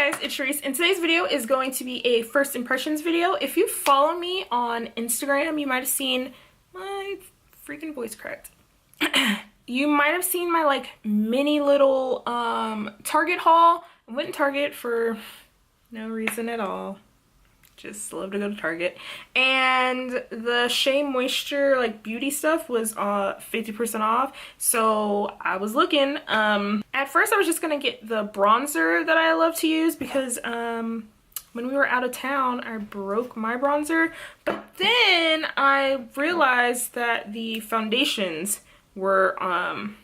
Hey guys, it's Reese, and today's video is going to be a first impressions video. If you follow me on Instagram, you might have seen my freaking voice cracked. You might have seen my like mini little Target haul. I went to Target for no reason at all. Just love to go to Target. And the Shea Moisture like beauty stuff was 50% off. So I was looking. At first I was just gonna get the bronzer that I love to use because when we were out of town I broke my bronzer. But then I realized that the foundations were on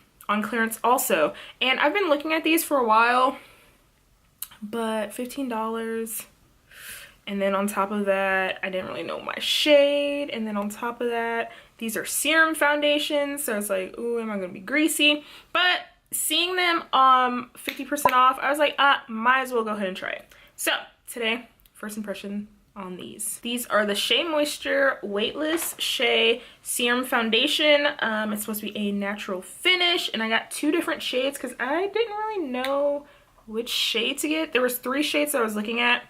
clearance also. And I've been looking at these for a while, but $15. And then on top of that, I didn't really know my shade. And then on top of that, these are serum foundations. So it's like, ooh, am I gonna be greasy? But seeing them 50% off, I was like, might as well go ahead and try it. So today, first impression on these. These are the Shea Moisture Weightless Shea Serum Foundation. It's supposed to be a natural finish. And I got two different shades because I didn't really know which shade to get. There was 3 shades that I was looking at.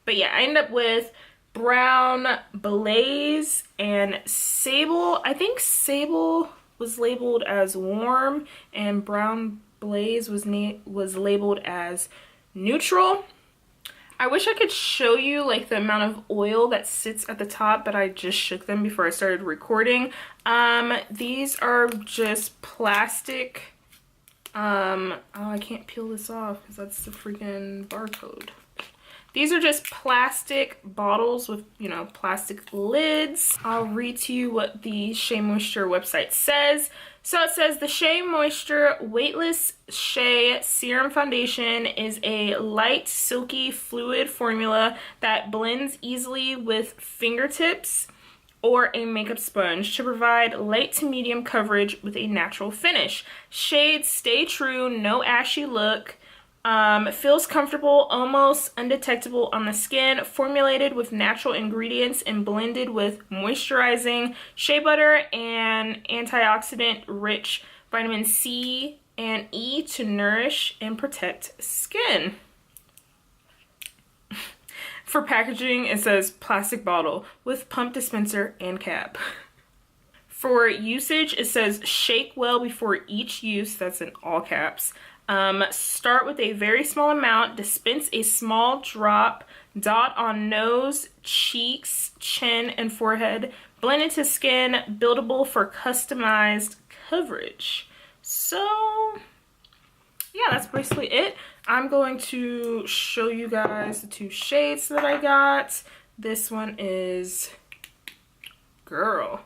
But yeah, I ended up with Brown Blaze and Sable. I think Sable was labeled as warm and Brown Blaze was labeled as neutral. I wish I could show you like the amount of oil that sits at the top, but I just shook them before I started recording. These are just plastic. Oh, I can't peel this off because that's the freaking barcode. These are just plastic bottles with, you know, plastic lids. I'll read to you what the Shea Moisture website says. So it says the Shea Moisture Weightless Shea Serum Foundation is a light, silky fluid formula that blends easily with fingertips or a makeup sponge to provide light to medium coverage with a natural finish. Shades stay true, no ashy look. Feels comfortable, almost undetectable on the skin, formulated with natural ingredients and blended with moisturizing shea butter and antioxidant rich vitamin C and E to nourish and protect skin. For packaging, it says plastic bottle with pump dispenser and cap. For usage, it says shake well before each use, that's in all caps. Start with a very small amount, dispense a small drop, dot on nose, cheeks, chin, and forehead, blend into skin, buildable for customized coverage. So, yeah, that's basically it. I'm going to show you guys the 2 shades that I got. This one is, girl.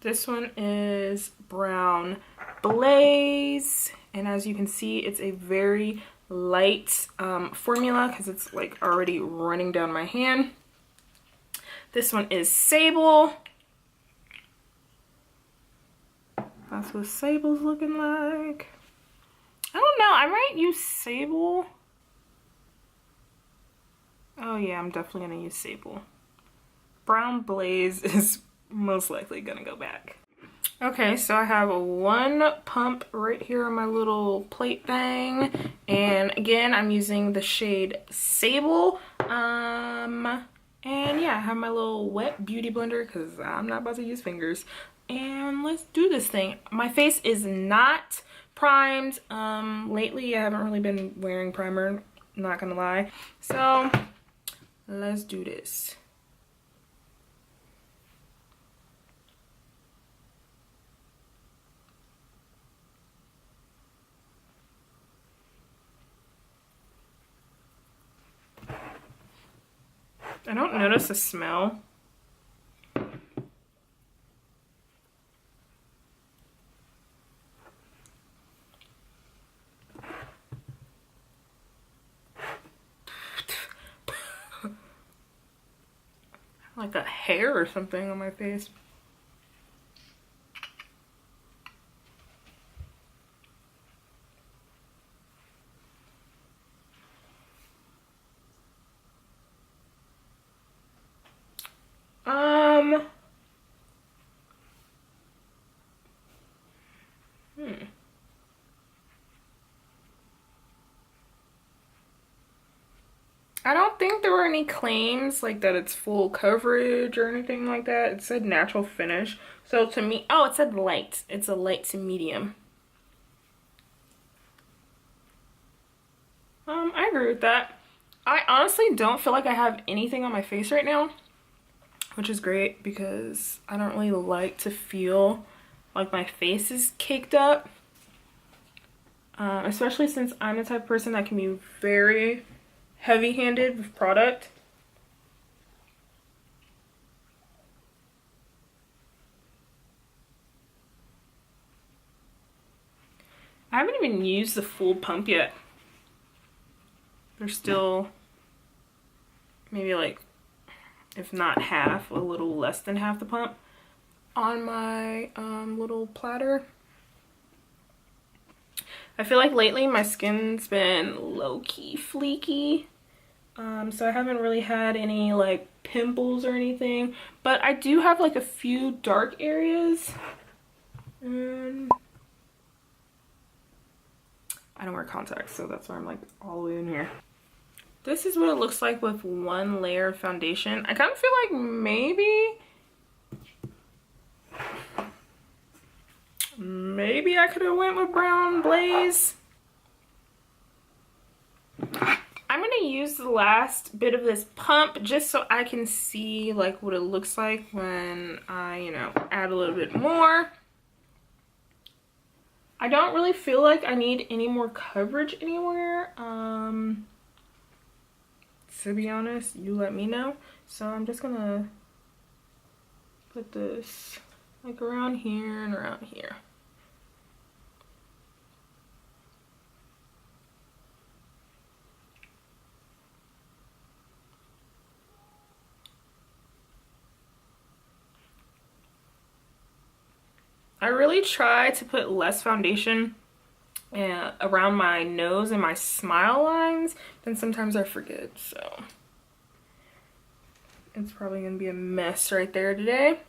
This one is Brown Blaze. And as you can see, it's a very light formula because it's like already running down my hand. This one is Sable. That's what Sable's looking like. I don't know, I might use Sable. Oh yeah, I'm definitely gonna use Sable. Brown Blaze is most likely gonna go back. Okay, so I have 1 pump right here on my little plate thing. And again, I'm using the shade Sable. And yeah, I have my little wet beauty blender because I'm not about to use fingers. And let's do this thing. My face is not primed. Lately, I haven't really been wearing primer, not gonna lie. So, let's do this. I don't notice a smell. Like a hair or something on my face. I don't think there were any claims like that it's full coverage or anything like that. It said natural finish. So to me, oh, it said light. It's a light to medium. I agree with that. I honestly don't feel like I have anything on my face right now, which is great because I don't really like to feel like my face is caked up. Especially since I'm the type of person that can be very heavy-handed with product. I haven't even used the full pump yet. There's still maybe like, if not half, a little less than half the pump on my little platter. I feel like lately my skin's been low-key fleeky. So I haven't really had any like pimples or anything, but I do have like a few dark areas. And I don't wear contacts, so that's why I'm like all the way in here. This is what it looks like with one layer of foundation. I kind of feel like maybe I could have went with brown blaze. I'm gonna use the last bit of this pump just so I can see like what it looks like when I, you know, add a little bit more. I don't really feel like I need any more coverage anywhere. To be honest, you let me know. So I'm just gonna put this like around here and around here. I really try to put less foundation around my nose and my smile lines, then sometimes I forget, so it's probably gonna be a mess right there today.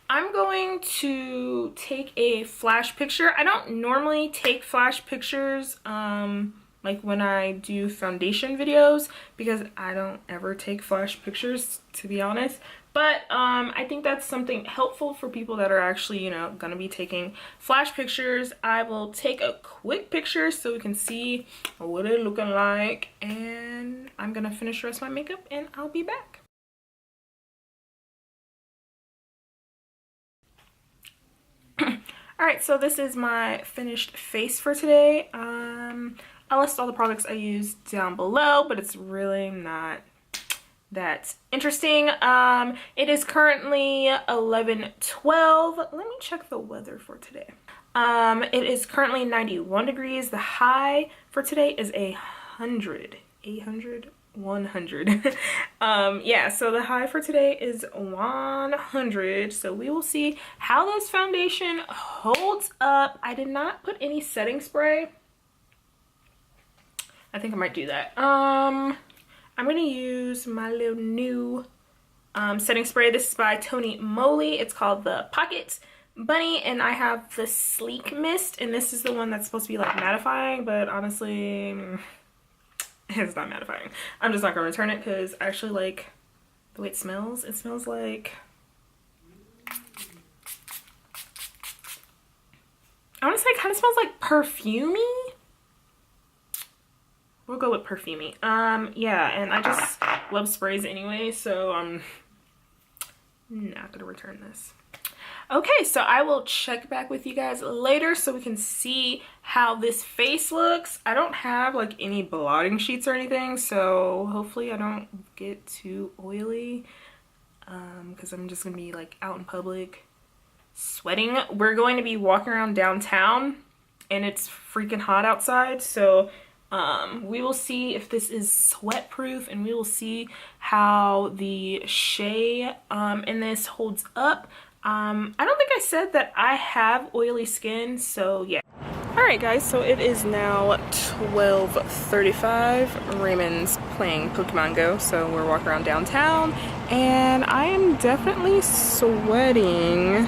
I'm going to take a flash picture. I don't normally take flash pictures like when I do foundation videos because I don't ever take flash pictures, to be honest. But I think that's something helpful for people that are actually, you know, gonna be taking flash pictures. I will take a quick picture so we can see what it's looking like, and I'm gonna finish the rest of my makeup and I'll be back. Alright, so this is my finished face for today. I'll list all the products I used down below, but it's really not that interesting. It is currently 11:12. Let me check the weather for today. It is currently 91 degrees. The high for today is 100. 100. Yeah, so the high for today is 100. So we will see how this foundation holds up. I did not put any setting spray. I think I might do that. I'm gonna use my little new setting spray. This is by Moly. It's called the Pocket Bunny, and I have the Sleek Mist, and this is the one that's supposed to be like mattifying, but honestly it's not mattifying. I'm just not gonna return it because I actually like the way it smells. It smells like, I want to say it kind of smells like perfumey. We'll go with perfumey. Yeah, and I just love sprays anyway, so I'm not gonna return this. Okay, so I will check back with you guys later so we can see how this face looks. I don't have like any blotting sheets or anything, so hopefully I don't get too oily because I'm just gonna be like out in public sweating. We're going to be walking around downtown and it's freaking hot outside, so we will see if this is sweat proof, and we will see how the shea in this holds up. I don't think I said that I have oily skin, so yeah. Alright guys, so it is now 12:35. Raymond's playing Pokemon Go, so we're walking around downtown, and I am definitely sweating.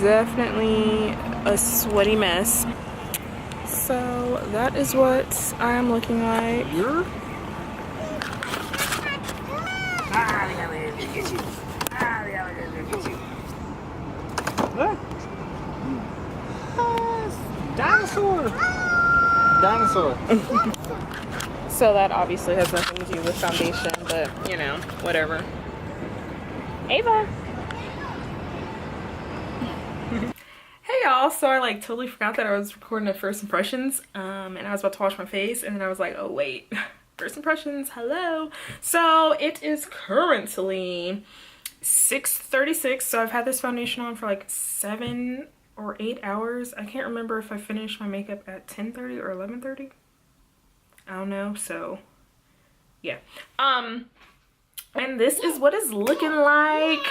Definitely a sweaty mess. So that is what I'm looking like. Look. Dinosaur. Dinosaur. So that obviously has nothing to do with foundation, but you know, whatever. Ava. Hey y'all, so I like totally forgot that I was recording a first impressions, and I was about to wash my face, and then I was like, oh wait, first impressions, hello. So it is currently 6:36, so I've had this foundation on for like 7 or 8 hours. I can't remember if I finished my makeup at 10:30 or 11:30. I don't know, so yeah. And this is what it's looking like.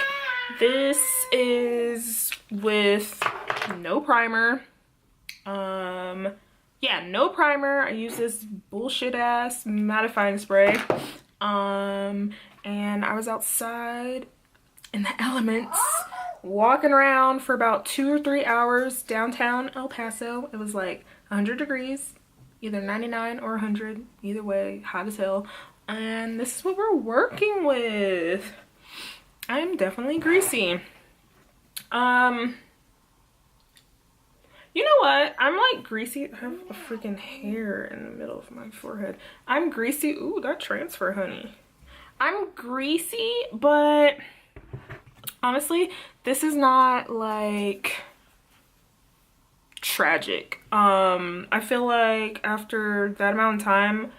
This is with no primer. Yeah, no primer. I use this bullshit ass mattifying spray. And I was outside in the elements walking around for about 2 or 3 hours downtown El Paso. It was like 100 degrees, either 99 or 100, either way, hot as hell. And this is what we're working with. I'm definitely greasy. You know what? I'm like greasy. I have a freaking hair in the middle of my forehead. I'm greasy. Ooh, that transfer, honey. I'm greasy, but honestly, this is not like tragic. I feel like after that amount of time,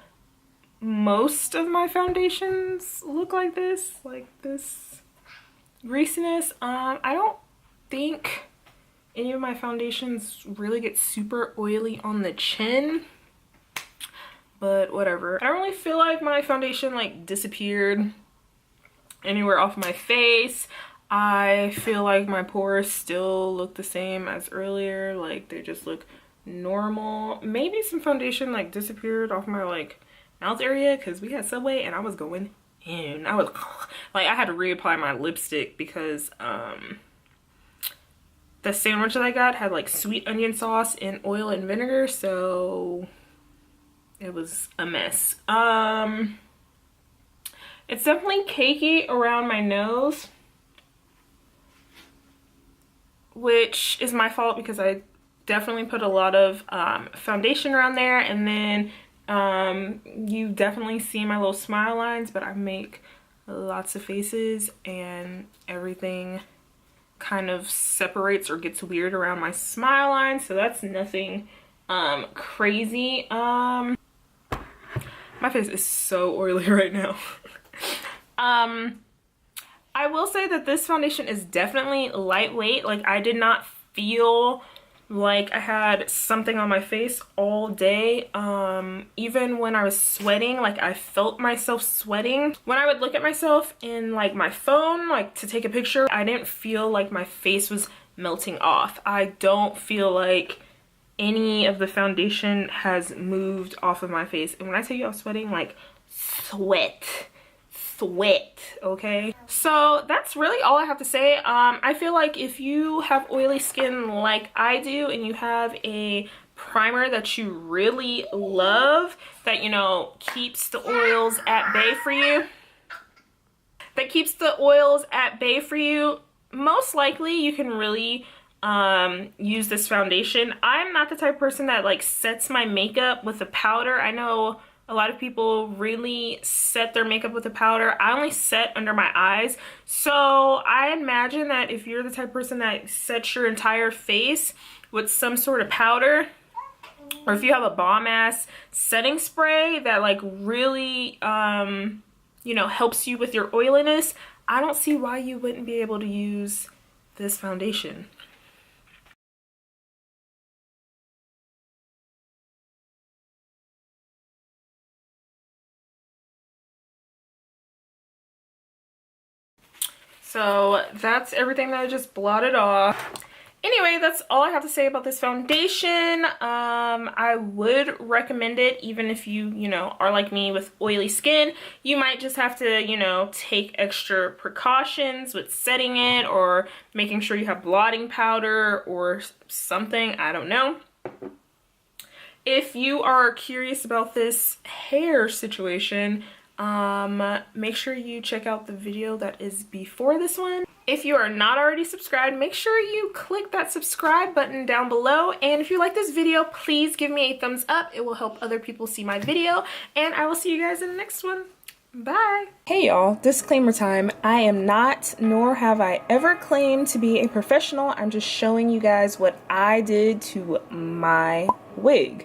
most of my foundations look like this greasiness. I don't think any of my foundations really get super oily on the chin, but whatever. I don't really feel like my foundation like disappeared anywhere off my face. I feel like my pores still look the same as earlier, like they just look normal. Maybe some foundation like disappeared off my like mouth area because we had Subway and I was going in. I was like, I had to reapply my lipstick because the sandwich that I got had like sweet onion sauce and oil and vinegar, so it was a mess. It's definitely cakey around my nose, which is my fault because I definitely put a lot of foundation around there, and then you definitely see my little smile lines, but I make lots of faces and everything kind of separates or gets weird around my smile line, so that's nothing crazy. My face is so oily right now. I will say that this foundation is definitely lightweight. Like, I did not feel like I had something on my face all day. Even when I was sweating, like I felt myself sweating. When I would look at myself in like my phone, like to take a picture, I didn't feel like my face was melting off. I don't feel like any of the foundation has moved off of my face. And when I tell you I was sweating, like sweat, okay? So that's really all I have to say. I feel like if you have oily skin like I do and you have a primer that you really love, that, you know, keeps the oils at bay for you, most likely you can really use this foundation. I'm not the type of person that like sets my makeup with a powder. I know a lot of people really set their makeup with a powder. I only set under my eyes. So I imagine that if you're the type of person that sets your entire face with some sort of powder, or if you have a bomb ass setting spray that like really, you know, helps you with your oiliness, I don't see why you wouldn't be able to use this foundation. So that's everything that I just blotted off. Anyway, that's all I have to say about this foundation. I would recommend it even if you know, are like me with oily skin. You might just have to, you know, take extra precautions with setting it or making sure you have blotting powder or something. I don't know. If you are curious about this hair situation, Make sure you check out the video that is before this one. If you are not already subscribed, make sure you click that subscribe button down below. And if you like this video, please give me a thumbs up. It will help other people see my video. And I will see you guys in the next one. Bye. Hey y'all, disclaimer time. I am not, nor have I ever claimed to be a professional. I'm just showing you guys what I did to my wig.